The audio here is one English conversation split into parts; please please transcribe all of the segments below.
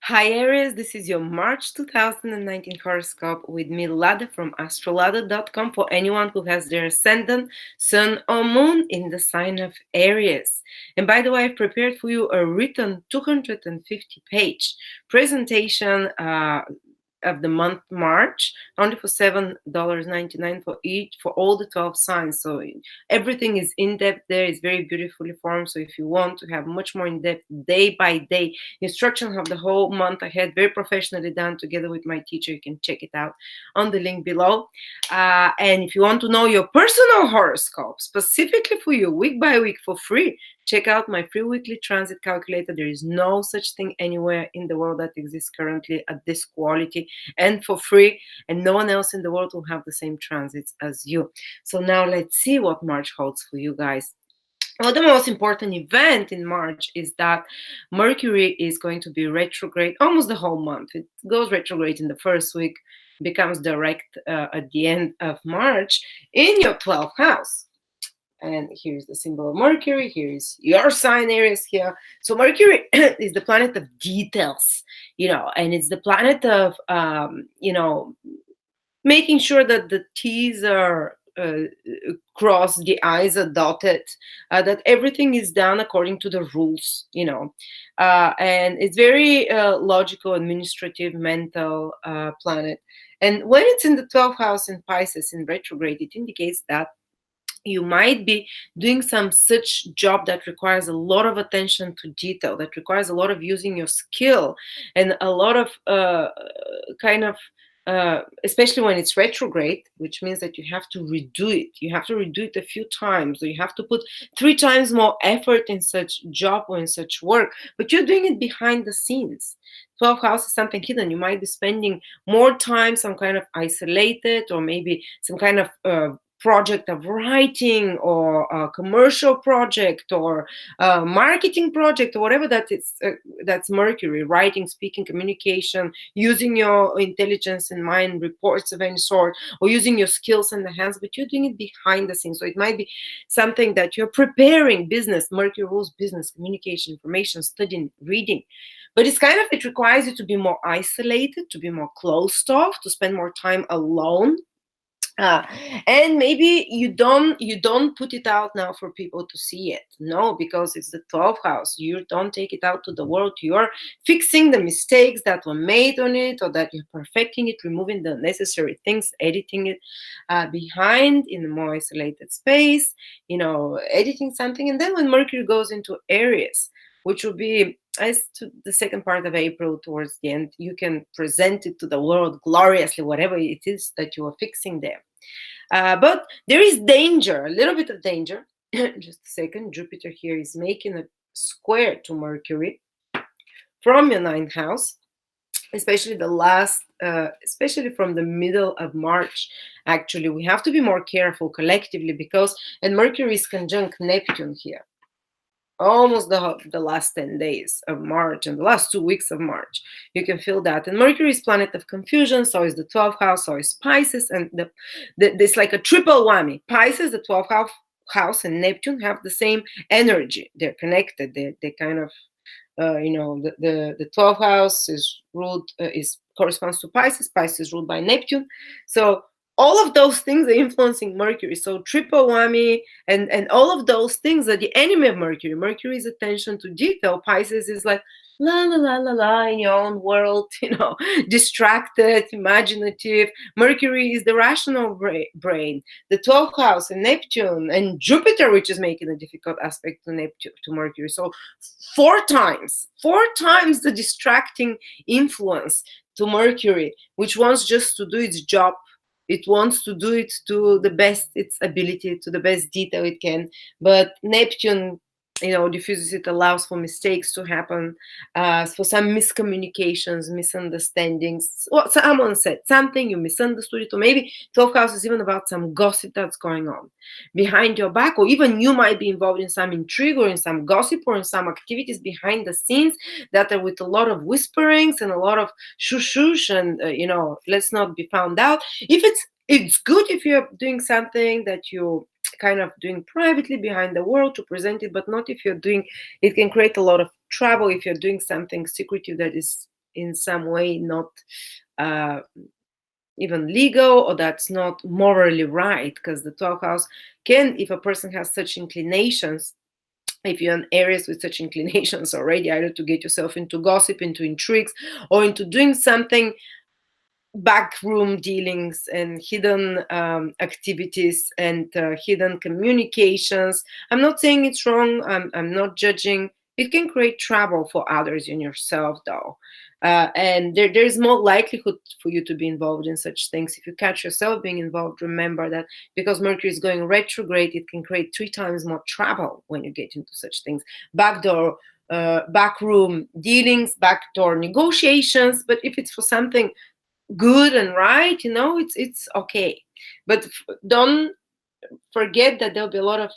Hi Aries, this is your March 2019 horoscope with me, Lada from astrolada.com, for anyone who has their ascendant, sun, or moon in the sign of Aries. And by the way, I've prepared for you a written 250-page presentation of the month March, only for $7.99 for each, for all the 12 signs. So everything is in depth there. It's very beautifully formed. So if you want to have much more in depth, day by day instruction of the whole month ahead, very professionally done together with my teacher, you can check it out on the link below. And if you want to know your personal horoscope specifically for you, week by week, for free, check out my free weekly transit calculator. There is no such thing anywhere in the world that exists currently at this quality and for free, and no one else in the world will have the same transits as you. So now let's see what March holds for you guys. Well, the most important event in March is that Mercury is going to be retrograde almost the whole month. It goes retrograde in the first week, becomes direct at the end of March in your 12th house. And here's the symbol of Mercury. Here's your sign, Aries, here. So Mercury is the planet of details, and it's the planet of, making sure that the T's are crossed, the I's are dotted, that everything is done according to the rules, and it's very logical, administrative, mental planet. And when it's in the 12th house in Pisces in retrograde, it indicates that you might be doing some such job that requires a lot of attention to detail, that requires a lot of using your skill and a lot of especially when it's retrograde, which means that you have to redo it. You have to redo it a few times, or you have to put 3 times more effort in such job or in such work, but you're doing it behind the scenes. 12th house is something hidden. You might be spending more time, some kind of isolated, or maybe some kind of project of writing, or a commercial project, or a marketing project, or whatever that is. That's Mercury: writing, speaking, communication, using your intelligence and mind, reports of any sort, or using your skills in the hands, but you're doing it behind the scenes. So it might be something that you're preparing. Business, Mercury rules business, communication, information, studying, reading. But it requires you to be more isolated, to be more closed off, to spend more time alone. uh, and maybe you don't put it out now for people to see it. No, because it's the 12th house. You don't take it out to the world. You're fixing the mistakes that were made on it, or that you're perfecting it, removing the necessary things, editing it behind in a more isolated space, editing something. And then when Mercury goes into Aries, which will be as to the second part of April, towards the end, you can present it to the world gloriously, whatever it is that you are fixing there. But there is danger, a little bit of danger. Just a second. Jupiter here is making a square to Mercury from your 9th house, especially especially from the middle of March. Actually, we have to be more careful collectively, and Mercury is conjunct Neptune here almost the last 10 days of March and the last 2 weeks of March. You can feel that. And Mercury is planet of confusion, so is the 12th house, so is Pisces, and this like a triple whammy. Pisces, the 12th house, and Neptune have the same energy. They're connected. They kind of, the 12th house is ruled, corresponds to Pisces. Pisces is ruled by Neptune. So all of those things are influencing Mercury. So triple whammy, and all of those things are the enemy of Mercury. Mercury is attention to detail. Pisces is like la la la la la in your own world, distracted, imaginative. Mercury is the rational brain. The 12th house and Neptune and Jupiter, which is making a difficult aspect to Neptune, to Mercury. So four times the distracting influence to Mercury, which wants just to do its job. It wants to do it to the best its ability, to the best detail it can. But Neptune, diffuses it, allows for mistakes to happen, for some miscommunications, misunderstandings. Well, someone said something, you misunderstood it, or maybe 12th house is even about some gossip that's going on behind your back, or even you might be involved in some intrigue, or in some gossip, or in some activities behind the scenes that are with a lot of whisperings and a lot of shush, and let's not be found out. If it's good if you're doing something that you kind of doing privately behind the world to present it, but not if you're doing it. Can create a lot of trouble if you're doing something secretive that is in some way not uh, even legal, or that's not morally right, because the 12th house can, if a person has such inclinations, if you're an Aries with such inclinations already, either to get yourself into gossip, into intrigues, or into doing something backroom dealings and hidden activities and hidden communications. I'm not saying it's wrong. I'm not judging. It can create trouble for others and yourself, though. And there's more likelihood for you to be involved in such things. If you catch yourself being involved, remember that because Mercury is going retrograde, it can create 3 times more trouble when you get into such things. Backdoor, backroom dealings, backdoor negotiations. But if it's for something good and right, it's okay. But don't forget that there'll be a lot of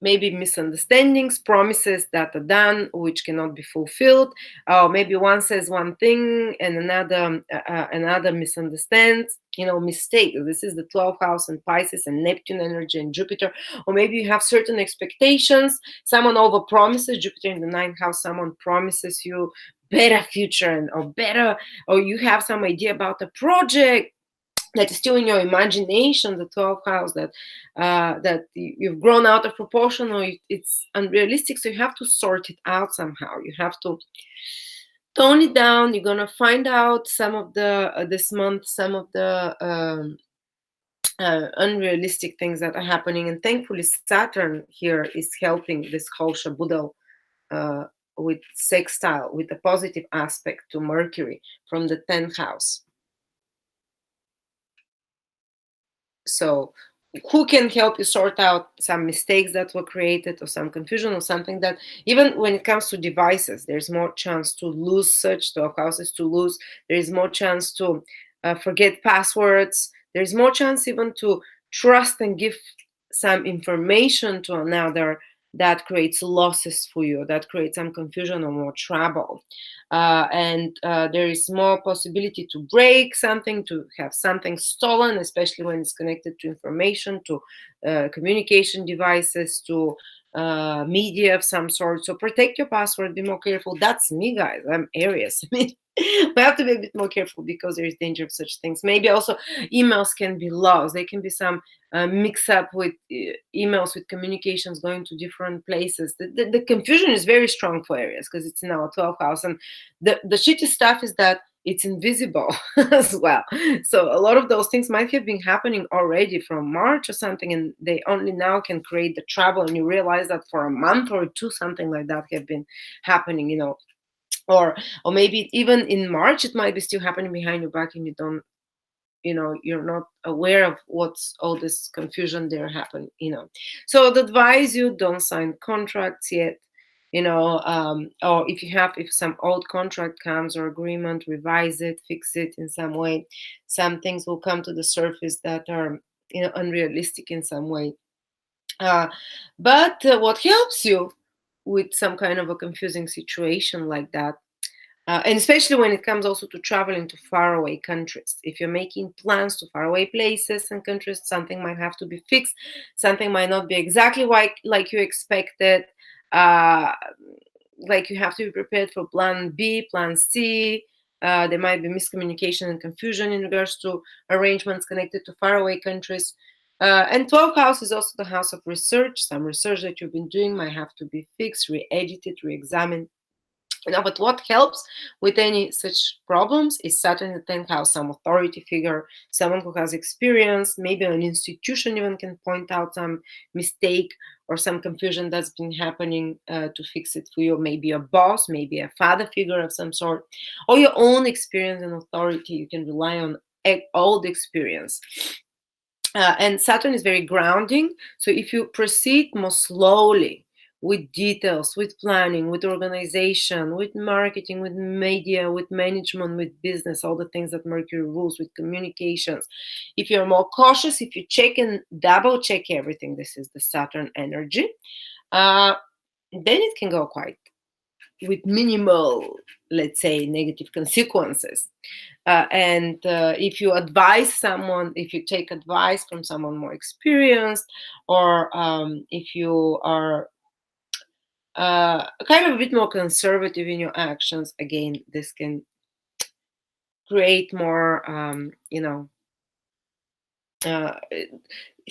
maybe misunderstandings, promises that are done which cannot be fulfilled, or maybe one says one thing and another misunderstands, mistake. This is the 12th house and Pisces and Neptune energy and Jupiter. Or maybe you have certain expectations, someone over promises, Jupiter in the ninth house, someone promises you better future or better, or you have some idea about a project that is still in your imagination, the 12th house, that you've grown out of proportion, or it's unrealistic. So you have to sort it out somehow. You have to tone it down. You're gonna find out some of the this month, some of the unrealistic things that are happening, and thankfully Saturn here is helping this whole shaboodle uh, with sextile, with a positive aspect to Mercury from the 10th house. So who can help you sort out some mistakes that were created, or some confusion, or something that, even when it comes to devices, there's more chance to lose such 12 houses, to lose. There is more chance to forget passwords. There's more chance even to trust and give some information to another that creates losses for you, that creates some confusion or more trouble. And there is more possibility to break something, to have something stolen, especially when it's connected to information, to communication devices, to media of some sort. So protect your password, be more careful. That's me, guys. I'm Aries. I mean, we have to be a bit more careful because there is danger of such things. Maybe also emails can be lost. There can be some mix up with emails, with communications going to different places. The confusion is very strong for Aries because it's in our 12th house. And the shitty stuff is that it's invisible as well. So a lot of those things might have been happening already from March or something, and they only now can create the trouble. And you realize that for a month or two, something like that have been happening, or maybe even in March, it might be still happening behind your back, and you're not aware of what's all this confusion there happen. So I'd advise you, don't sign contracts yet. Or if some old contract comes or agreement, revise it, fix it in some way. Some things will come to the surface that are unrealistic in some way. But what helps you with some kind of a confusing situation like that, and especially when it comes also to traveling to faraway countries. If you're making plans to faraway places and countries, something might have to be fixed. Something might not be exactly like you expected. Uh, like you have to be prepared for plan B, plan C. There might be miscommunication and confusion in regards to arrangements connected to faraway countries. And 12th house is also the house of research. Some research that you've been doing might have to be fixed, re-edited, re-examined. But what helps with any such problems is Saturn in the 10th house, some authority figure, someone who has experience, maybe an institution even can point out some mistake or some confusion that's been happening to fix it for you. Maybe a boss, maybe a father figure of some sort, or your own experience and authority. You can rely on old experience. And Saturn is very grounding. So if you proceed more slowly, with details, with planning, with organization, with marketing, with media, with management, with business, all the things that Mercury rules, with communications. If you're more cautious, if you check and double check everything, this is the Saturn energy, then it can go quite with minimal, let's say, negative consequences. And if you advise someone, if you take advice from someone more experienced, or if you are kind of a bit more conservative in your actions, again, this can create more, uh,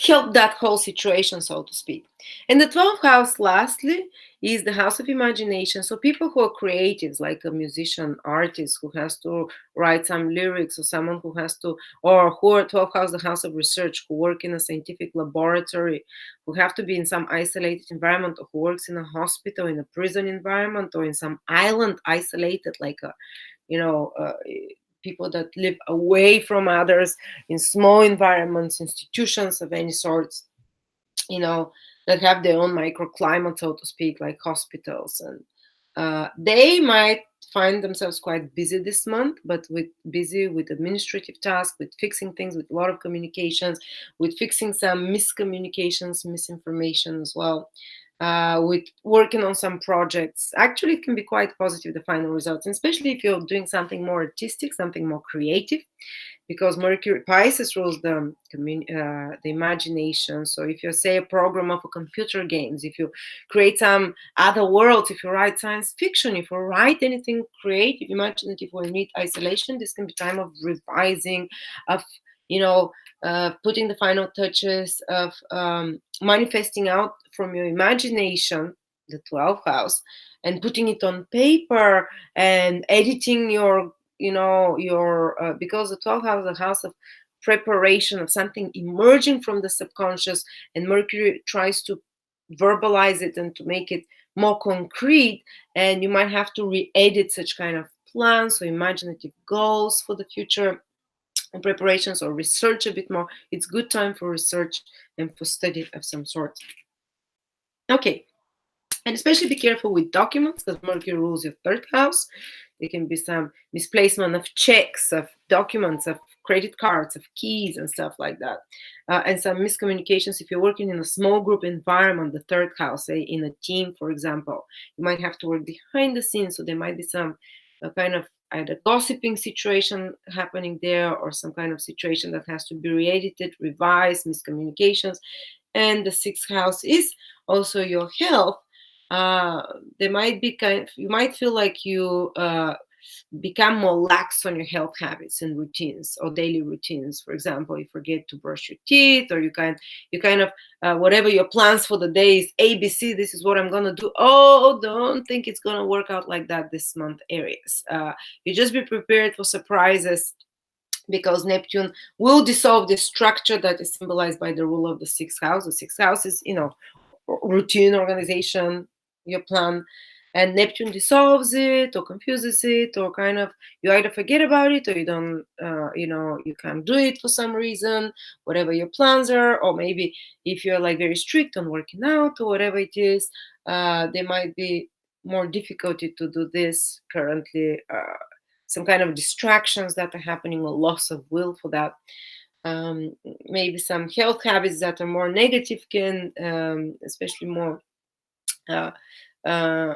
help that whole situation, so to speak. And the 12th house, lastly, is the house of imagination. So people who are creatives, like a musician, artist who has to write some lyrics, or someone who has to, or who are 12th house, the house of research, who work in a scientific laboratory, who have to be in some isolated environment, or who works in a hospital, in a prison environment, or in some island isolated, like a, you know, people that live away from others in small environments, institutions of any sorts, you know, that have their own microclimate, so to speak, like hospitals. And they might find themselves quite busy this month, but with busy with administrative tasks, with fixing things, with a lot of communications, with fixing some miscommunications, misinformation as well. With working on some projects, actually, it can be quite positive, the final results, and especially if you're doing something more artistic, something more creative, because Mercury Pisces rules the imagination. So if you say a program of a computer games, if you create some other worlds, if you write science fiction, if you write anything creative, imaginative, or need isolation, this can be time of revising, of, you know, putting the final touches, of manifesting out from your imagination, the 12th house, and putting it on paper and editing your, your because the 12th house is a house of preparation, of something emerging from the subconscious, and Mercury tries to verbalize it and to make it more concrete, and you might have to re-edit such kind of plans or imaginative goals for the future, and preparations, or research a bit more. It's good time for research and for study of some sort. Okay. And especially be careful with documents, because Mercury rules your third house. There can be some misplacement of checks, of documents, of credit cards, of keys, and stuff like that. And some miscommunications if you're working in a small group environment, the third house, say in a team, for example. You might have to work behind the scenes, so there might be some kind of either gossiping situation happening there, or some kind of situation that has to be re-edited, revised, miscommunications. And the sixth house is also your health. uh, there might be you might feel like you become more lax on your health habits and routines, or daily routines. For example, you forget to brush your teeth, or you kind of whatever your plans for the day is, ABC, this is what I'm gonna do. Oh, don't think it's gonna work out like that this month, Aries. You just be prepared for surprises, because Neptune will dissolve the structure that is symbolized by the rule of the sixth house. The sixth house is, routine, organization, your plan. And Neptune dissolves it, or confuses it, or kind of, you either forget about it, or you don't, you can't do it for some reason, whatever your plans are. Or maybe if you're like very strict on working out, or whatever it is, there might be more difficulty to do this currently. Some kind of distractions that are happening, or loss of will for that. um, Maybe some health habits that are more negative can, especially more, uh, uh,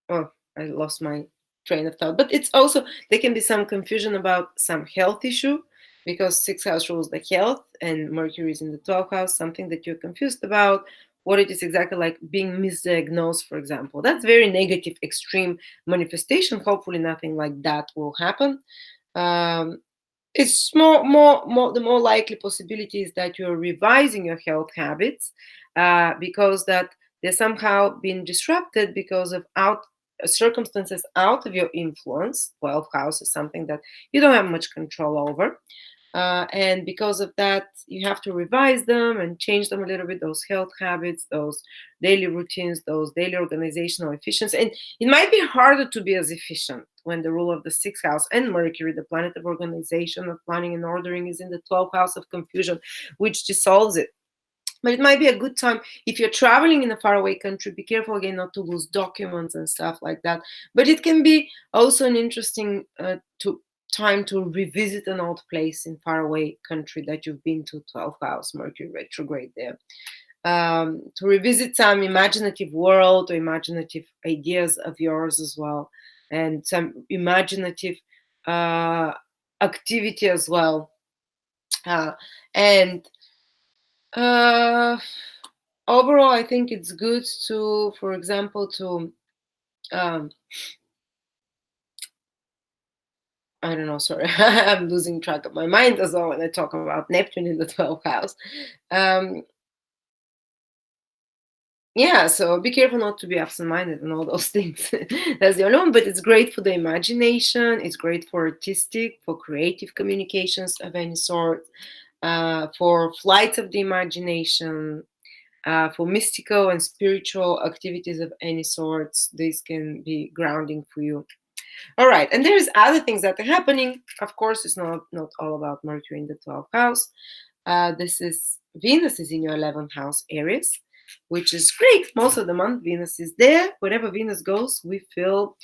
oh, I lost my train of thought. But it's also, there can be some confusion about some health issue, because sixth house rules the health, and Mercury is in the 12th house, something that you're confused about, what it is exactly, like being misdiagnosed, for example. That's very negative, extreme manifestation. Hopefully, nothing like that will happen. Um, it's more the more likely possibility is that you're revising your health habits, because that they're somehow being disrupted because of out circumstances out of your influence. 12th house is something that you don't have much control over, and because of that, you have to revise them and change them a little bit, those health habits, those daily routines, those daily organizational efficiency. And it might be harder to be as efficient when the rule of the sixth house and Mercury, the planet of organization, of planning and ordering, is in the 12th house of confusion, which dissolves it. But it might be a good time if you're traveling in a faraway country. Be careful again not to lose documents and stuff like that. But it can be also an interesting time to revisit an old place in faraway country that you've been to. 12th house, Mercury retrograde there. To revisit some imaginative world, or imaginative ideas of yours as well, and some imaginative uh, activity as well. And uh, Overall, I think it's good to, for example, to um, I don't know, sorry. I'm losing track of my mind as well when I talk about Neptune in the 12th house. Um, yeah, so be careful not to be absent-minded and all those things. That's the only one, but it's great for the imagination. It's great for artistic, for creative communications of any sort, for flights of the imagination, for mystical and spiritual activities of any sorts. This can be grounding for you. All right, and there's other things that are happening. Of course, it's not all about Mercury in the 12th house. This is Venus is in your 11th house, Aries, which is great. Most of the month, Venus is there. Wherever Venus goes, we feel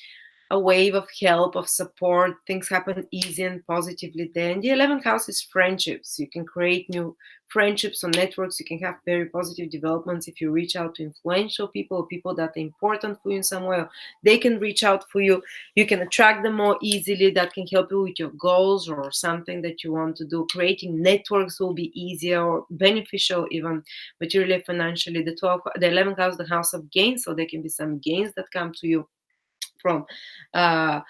a wave of help, of support. Things happen easy and positively there. And the 11th house is friendships. You can create new friendships on networks. You can have very positive developments if you reach out to influential people or people that are important for you in some way. Or they can reach out for you. You can attract them more easily. That can help you with your goals or something that you want to do. Creating networks will be easier or beneficial, even materially, financially. The 11th house, the house of gains. So there can be some gains that come to you from uh,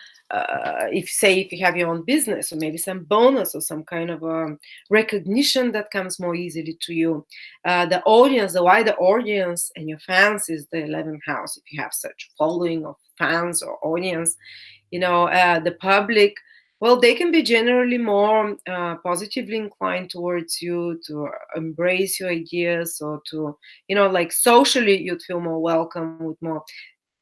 if you have your own business, or maybe some bonus or some kind of recognition that comes more easily to you. The audience, the wider audience and your fans is the 11th house. If you have such following of fans or audience, the public, well, they can be generally more positively inclined towards you, to embrace your ideas, or to, like socially, you'd feel more welcome with more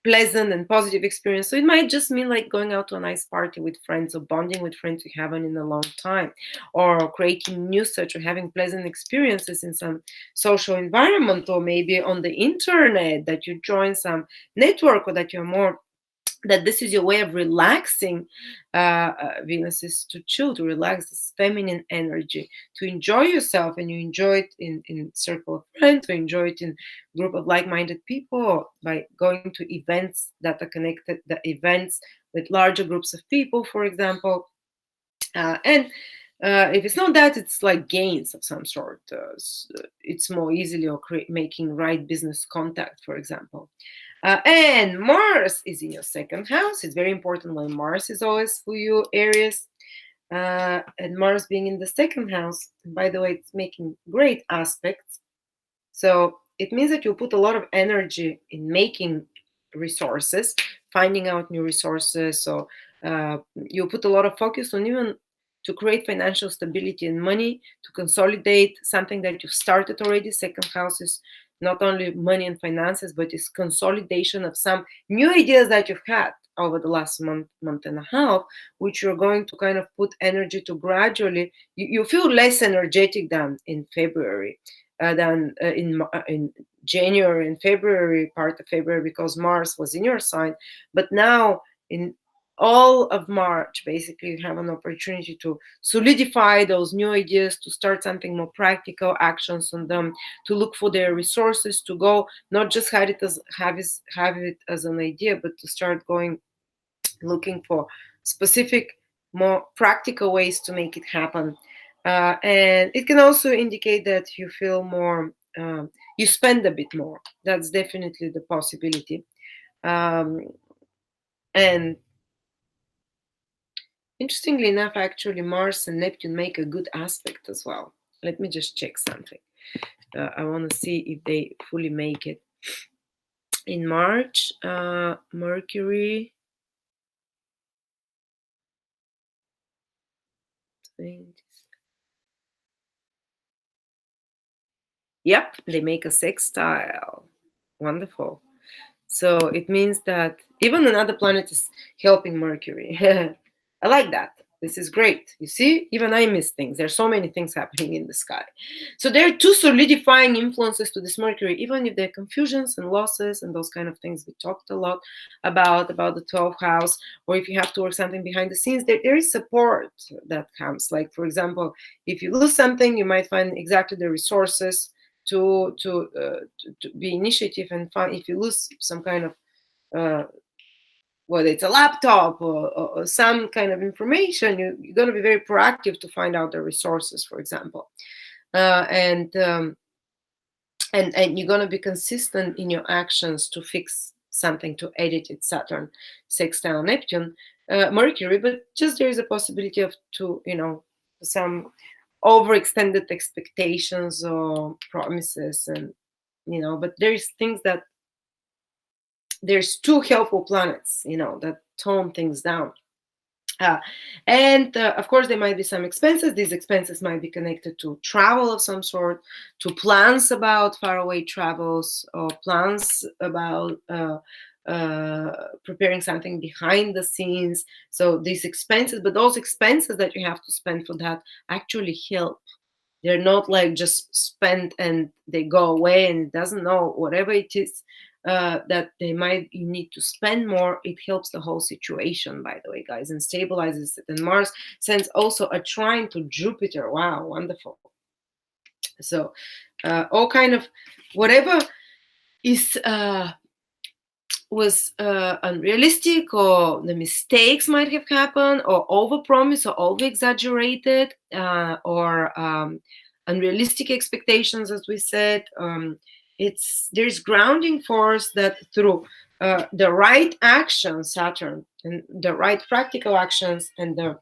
pleasant and positive experience. So it might just mean like going out to a nice party with friends, or bonding with friends you haven't in a long time, or creating new such, or having pleasant experiences in some social environment, or maybe on the internet, that you join some network, or that you're more, that this is your way of relaxing. Venus is to chill, to relax, this feminine energy, to enjoy yourself, and you enjoy it in circle of friends, to enjoy it in group of like-minded people, by going to events that are connected, the events with larger groups of people, for example. And if it's not that, it's like gains of some sort. It's more easily, or making right business contact, for example. And Mars is in your second house. It's very important when Mars is always for you, Aries. And Mars being in the second house, by the way, it's making great aspects. So it means that you put a lot of energy in making resources, finding out new resources. So you put a lot of focus on, even to create financial stability and money, to consolidate something that you've started already. Second house is not only money and finances, but it's consolidation of some new ideas that you've had over the last month and a half, which you're going to kind of put energy to gradually. You feel less energetic than in February, than in January and February, part of February, because Mars was in your sign. But now, in all of March, basically, you have an opportunity to solidify those new ideas, to start something more practical, actions on them, to look for their resources, to go, not just have it as an idea, but to start going, looking for specific, more practical ways to make it happen. And it can also indicate that you feel more, you spend a bit more. That's definitely the possibility. Um, and interestingly enough, actually, Mars and Neptune make a good aspect as well. Let me just check something. I want to see if they fully make it. In March, Mercury. 20. Yep, they make a sextile. Wonderful. So it means that even another planet is helping Mercury. I like that. This is great. You see, even I miss things. There's so many things happening in the sky. So there are two solidifying influences to this Mercury, even if there are confusions and losses and those kind of things we talked a lot about the 12th house, or if you have to work something behind the scenes, there is support that comes. Like, for example, if you lose something, you might find exactly the resources to be initiative and find. If you lose some kind of uh, whether it's a laptop or some kind of information, you're going to be very proactive to find out the resources, for example. And you're going to be consistent in your actions to fix something, to edit it. Saturn sextile Neptune, Mercury, but just there is a possibility of to some overextended expectations or promises, and but there's things that there's two helpful planets that tone things down. uh, and of course, there might be some expenses. These expenses might be connected to travel of some sort, to plans about faraway travels, or plans about preparing something behind the scenes. So these expenses, but those expenses that you have to spend for that actually help. They're not like just spent and they go away and it doesn't know whatever it is that they might you need to spend more. It helps the whole situation, by the way, guys, and stabilizes it. And Mars sends also a trine to Jupiter. Wow, wonderful. So all kind of whatever is was unrealistic, or the mistakes might have happened, or overpromise or over exaggerated, or unrealistic expectations, as we said. There's grounding force that through the right actions, Saturn, and the right practical actions, and the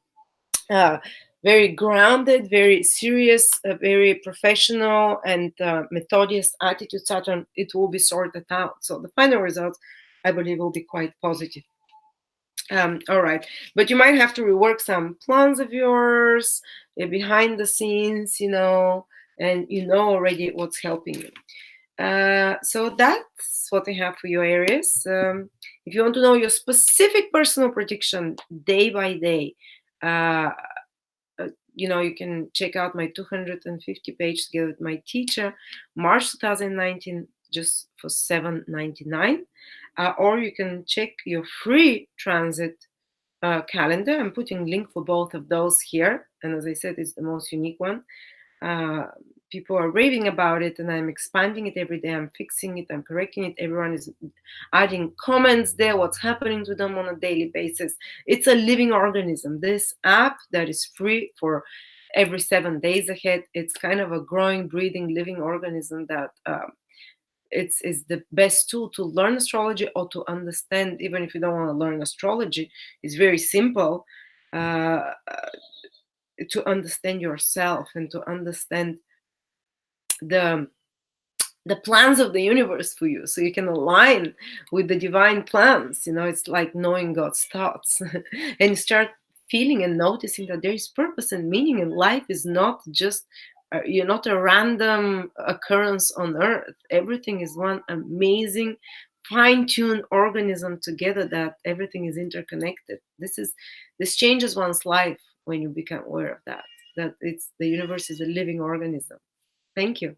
uh, very grounded, very serious, very professional, and methodious attitude, Saturn, it will be sorted out. So the final results, I believe, will be quite positive. All right, but you might have to rework some plans of yours behind the scenes, and already what's helping you. So that's what I have for you, Aries. If you want to know your specific personal prediction day by day, uh, you can check out my 250 page together with my teacher, March 2019, just for $7.99. Or you can check your free transit calendar. I'm putting link for both of those here. And as I said, it's the most unique one. People are raving about it, and I'm expanding it every day. I'm fixing it, I'm correcting it. Everyone is adding comments there, what's happening to them on a daily basis. It's a living organism. This app that is free for every 7 days ahead, it's kind of a growing, breathing, living organism that it's the best tool to learn astrology, or to understand. Even if you don't want to learn astrology, it's very simple to understand yourself, and to understand the plans of the universe for you, so you can align with the divine plans. It's like knowing God's thoughts. And you start feeling and noticing that there is purpose and meaning in life. Is not just you're not a random occurrence on earth. Everything is one amazing fine-tuned organism together, that everything is interconnected. This changes one's life when you become aware of that it's the universe is a living organism. Thank you.